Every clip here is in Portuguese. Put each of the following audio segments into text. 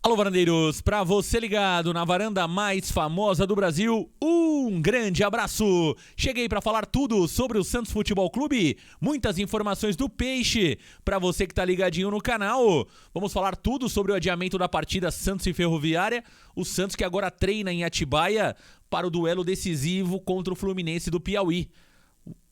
Alô, varandeiros, para você ligado na varanda mais famosa do Brasil, um grande abraço! Cheguei para falar tudo sobre o Santos Futebol Clube, muitas informações do Peixe, para você que tá ligadinho no canal. Vamos falar tudo sobre o adiamento da partida Santos e Ferroviária, o Santos que agora treina em Atibaia para o duelo decisivo contra o Fluminense do Piauí.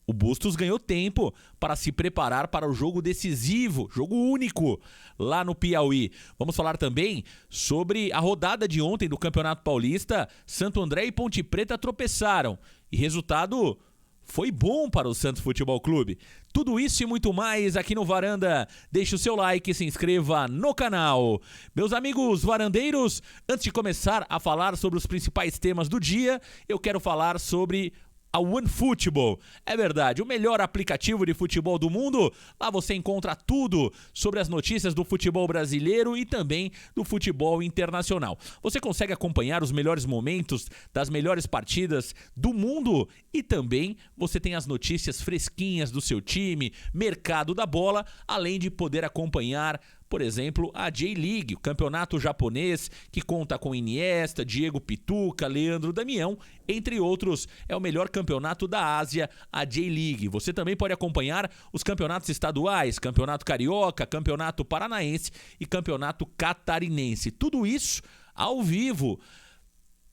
O Bustos ganhou tempo para se preparar para o jogo decisivo, jogo único, lá no Piauí. Vamos falar também sobre a rodada de ontem do Campeonato Paulista. Santo André e Ponte Preta tropeçaram e resultado foi bom para o Santos Futebol Clube. Tudo isso e muito mais aqui no Varanda. Deixe o seu like e se inscreva no canal. Meus amigos varandeiros, antes de começar a falar sobre os principais temas do dia, eu quero falar sobre a OneFootball. É verdade, o melhor aplicativo de futebol do mundo. Lá você encontra tudo sobre as notícias do futebol brasileiro e também do futebol internacional. Você consegue acompanhar os melhores momentos das melhores partidas do mundo e também você tem as notícias fresquinhas do seu time, mercado da bola, além de poder acompanhar, por exemplo, a J-League, o campeonato japonês que conta com Iniesta, Diego Pituca, Leandro Damião, entre outros. É o melhor campeonato da Ásia, a J-League. Você também pode acompanhar os campeonatos estaduais, campeonato carioca, campeonato paranaense e campeonato catarinense. Tudo isso ao vivo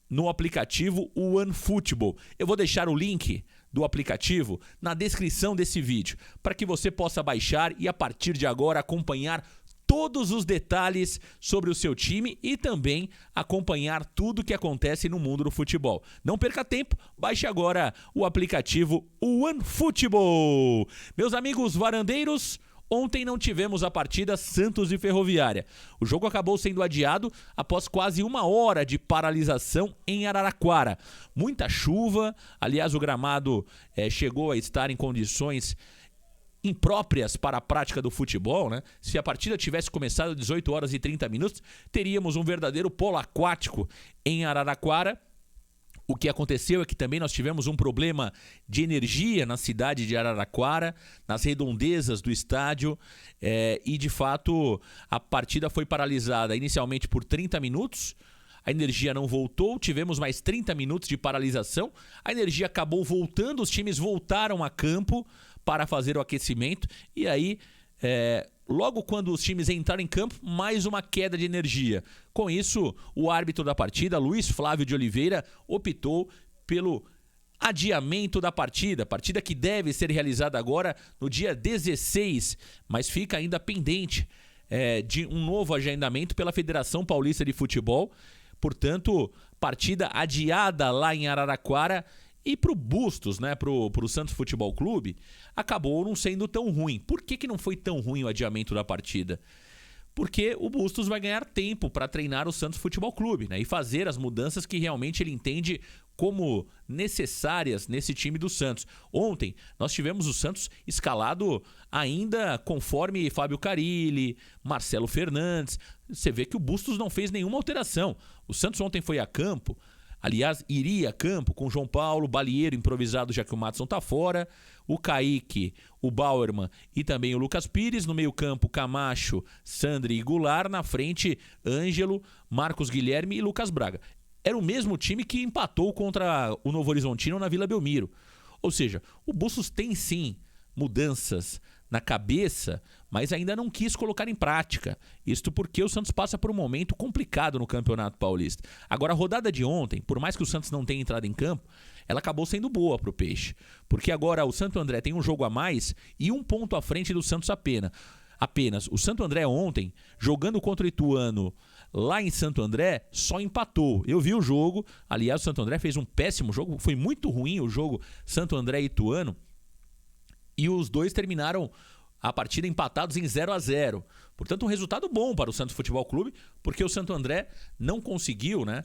no aplicativo OneFootball. Eu vou deixar o link do aplicativo na descrição desse vídeo para que você possa baixar e a partir de agora acompanhar todos os detalhes sobre o seu time e também acompanhar tudo que acontece no mundo do futebol. Não perca tempo, baixe agora o aplicativo OneFootball. Meus amigos varandeiros, ontem não tivemos a partida Santos e Ferroviária. O jogo acabou sendo adiado após quase uma hora de paralisação em Araraquara. Muita chuva, aliás o gramado chegou a estar em condições impróprias para a prática do futebol, né? Se a partida tivesse começado às 18 horas e 30 minutos, teríamos um verdadeiro polo aquático em Araraquara. O que aconteceu é que também nós tivemos um problema de energia na cidade de Araraquara, nas redondezas do estádio, e de fato a partida foi paralisada inicialmente por 30 minutos, a energia não voltou, tivemos mais 30 minutos de paralisação, a energia acabou voltando, os times voltaram a campo para fazer o aquecimento e aí, logo quando os times entraram em campo, mais uma queda de energia. Com isso, o árbitro da partida, Luiz Flávio de Oliveira, optou pelo adiamento da partida que deve ser realizada agora no dia 16, mas fica ainda pendente de um novo agendamento pela Federação Paulista de Futebol. Portanto, partida adiada lá em Araraquara. E pro Bustos, né, pro Santos Futebol Clube, acabou não sendo tão ruim. Por que não foi tão ruim o adiamento da partida? Porque o Bustos vai ganhar tempo para treinar o Santos Futebol Clube, né, e fazer as mudanças que realmente ele entende como necessárias nesse time do Santos. Ontem nós tivemos o Santos escalado ainda conforme Fábio Carille, Marcelo Fernandes. Você vê que o Bustos não fez nenhuma alteração. O Santos ontem foi a campo. Aliás, iria a campo com João Paulo, Balieiro improvisado já que o Madison tá fora, o Kaique, o Bauerman e também o Lucas Pires. No meio campo, Camacho, Sandri e Goulart. Na frente, Ângelo, Marcos Guilherme e Lucas Braga. Era o mesmo time que empatou contra o Novo Horizontino na Vila Belmiro. Ou seja, o Bustos tem sim mudanças na cabeça, mas ainda não quis colocar em prática. Isto porque o Santos passa por um momento complicado no Campeonato Paulista. Agora, a rodada de ontem, por mais que o Santos não tenha entrado em campo, ela acabou sendo boa para o Peixe. Porque agora o Santo André tem um jogo a mais e um ponto à frente do Santos apenas. O Santo André ontem, jogando contra o Ituano lá em Santo André, só empatou. Eu vi o jogo, aliás, o Santo André fez um péssimo jogo, foi muito ruim o jogo Santo André e Ituano. E os dois terminaram a partida empatados em 0-0. Portanto, um resultado bom para o Santos Futebol Clube, porque o Santo André não conseguiu, né?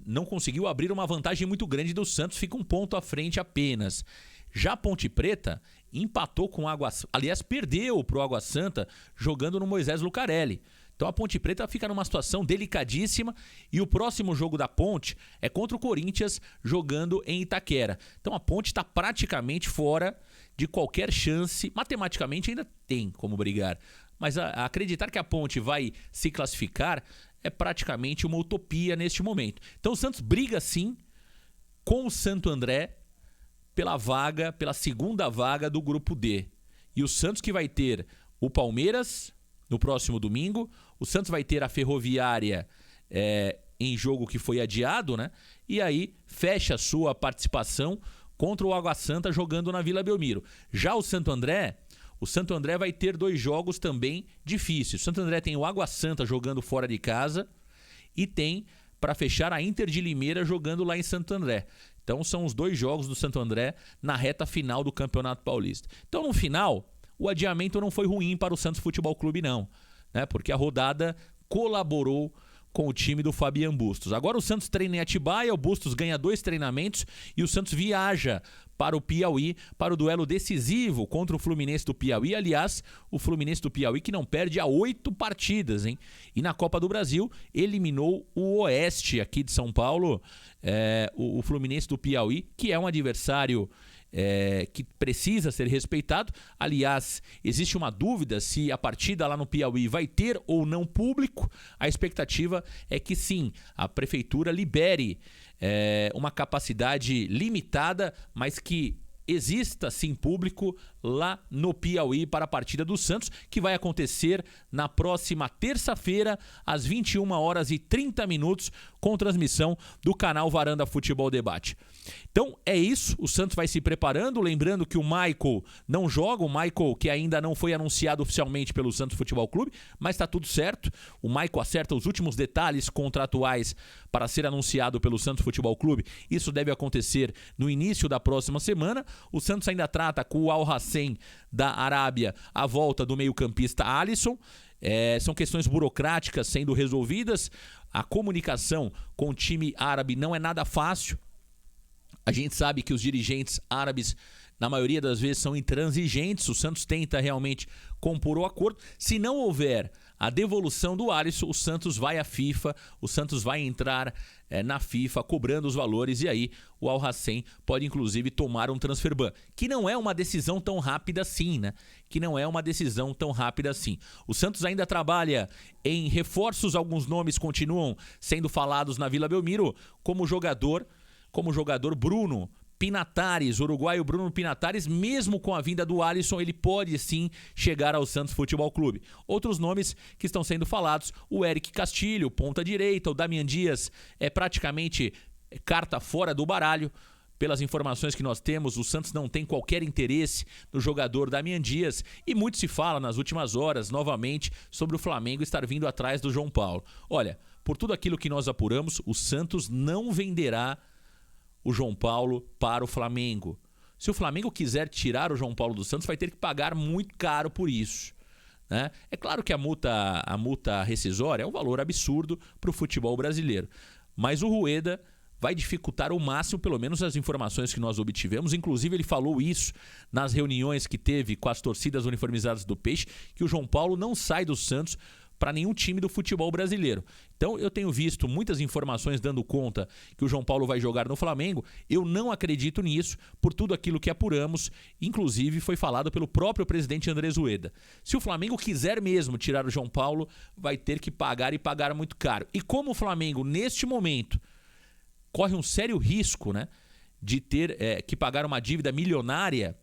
Não conseguiu abrir uma vantagem muito grande do Santos, fica um ponto à frente apenas. Já a Ponte Preta empatou com o Água... Aliás, perdeu para o Água Santa jogando no Moisés Lucarelli. Então a Ponte Preta fica numa situação delicadíssima e o próximo jogo da Ponte é contra o Corinthians jogando em Itaquera. Então a Ponte está praticamente fora de qualquer chance, matematicamente ainda tem como brigar, mas acreditar que a Ponte vai se classificar é praticamente uma utopia neste momento. Então o Santos briga sim com o Santo André pela segunda vaga do grupo D. E o Santos que vai ter o Palmeiras no próximo domingo, o Santos vai ter a Ferroviária em jogo que foi adiado, né? E aí fecha a sua participação contra o Água Santa jogando na Vila Belmiro. Já o Santo André vai ter 2 jogos também difíceis. O Santo André tem o Água Santa jogando fora de casa e tem, para fechar, a Inter de Limeira jogando lá em Santo André. Então são os 2 jogos do Santo André na reta final do Campeonato Paulista. Então no final, o adiamento não foi ruim para o Santos Futebol Clube não, né? Porque a rodada colaborou com o time do Fabian Bustos. Agora o Santos treina em Atibaia, o Bustos ganha 2 treinamentos e o Santos viaja para o Piauí, para o duelo decisivo contra o Fluminense do Piauí. Aliás, o Fluminense do Piauí que não perde há 8 partidas, hein? E na Copa do Brasil eliminou o Oeste aqui de São Paulo, o Fluminense do Piauí, que é um adversário que precisa ser respeitado. Aliás, existe uma dúvida se a partida lá no Piauí vai ter ou não público. A expectativa é que sim, a prefeitura libere uma capacidade limitada, mas que exista sim público lá no Piauí para a partida do Santos, que vai acontecer na próxima terça-feira, às 21h30, com transmissão do canal Varanda Futebol Debate. Então é isso, o Santos vai se preparando, lembrando que o Michael não joga, o Michael que ainda não foi anunciado oficialmente pelo Santos Futebol Clube, mas está tudo certo, o Michael acerta os últimos detalhes contratuais para ser anunciado pelo Santos Futebol Clube, isso deve acontecer no início da próxima semana. O Santos ainda trata com o Al-Hassen da Arábia a volta do meio-campista Alisson. São questões burocráticas sendo resolvidas. A comunicação com o time árabe não é nada fácil. A gente sabe que os dirigentes árabes, na maioria das vezes, são intransigentes. O Santos tenta realmente compor o acordo. Se não houver a devolução do Alisson, o Santos vai à FIFA, o Santos vai entrar na FIFA cobrando os valores e aí o Al-Hassen pode inclusive tomar um transfer ban, que não é uma decisão tão rápida assim, né? Que não é uma decisão tão rápida assim. O Santos ainda trabalha em reforços, alguns nomes continuam sendo falados na Vila Belmiro, como jogador Bruno Pinatares, o uruguaio Bruno Pinatares, mesmo com a vinda do Alisson, ele pode sim chegar ao Santos Futebol Clube. Outros nomes que estão sendo falados, o Eric Castilho, ponta direita, o Damian Dias é praticamente carta fora do baralho. Pelas informações que nós temos, o Santos não tem qualquer interesse no jogador Damian Dias e muito se fala nas últimas horas, novamente, sobre o Flamengo estar vindo atrás do João Paulo. Olha, por tudo aquilo que nós apuramos, o Santos não venderá o João Paulo para o Flamengo. Se o Flamengo quiser tirar o João Paulo do Santos, vai ter que pagar muito caro por isso, né? É claro que a multa rescisória é um valor absurdo para o futebol brasileiro, mas o Rueda vai dificultar ao máximo, pelo menos as informações que nós obtivemos. Inclusive ele falou isso nas reuniões que teve com as torcidas uniformizadas do Peixe, que o João Paulo não sai do Santos para nenhum time do futebol brasileiro. Então eu tenho visto muitas informações dando conta que o João Paulo vai jogar no Flamengo. Eu não acredito nisso por tudo aquilo que apuramos, inclusive foi falado pelo próprio presidente Andrés Rueda. Se o Flamengo quiser mesmo tirar o João Paulo, vai ter que pagar e pagar muito caro. E como o Flamengo neste momento corre um sério risco, né, de ter que pagar uma dívida milionária,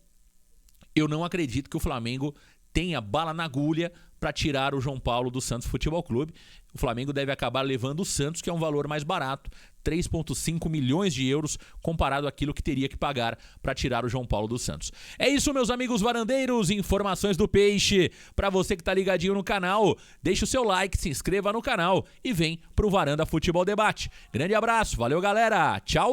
eu não acredito que o Flamengo tenha bala na agulha para tirar o João Paulo do Santos Futebol Clube. O Flamengo deve acabar levando o Santos, que é um valor mais barato, 3,5 milhões de euros, comparado àquilo que teria que pagar para tirar o João Paulo do Santos. É isso, meus amigos varandeiros, informações do Peixe. Para você que tá ligadinho no canal, deixa o seu like, se inscreva no canal e vem pro Varanda Futebol Debate. Grande abraço, valeu galera, tchau!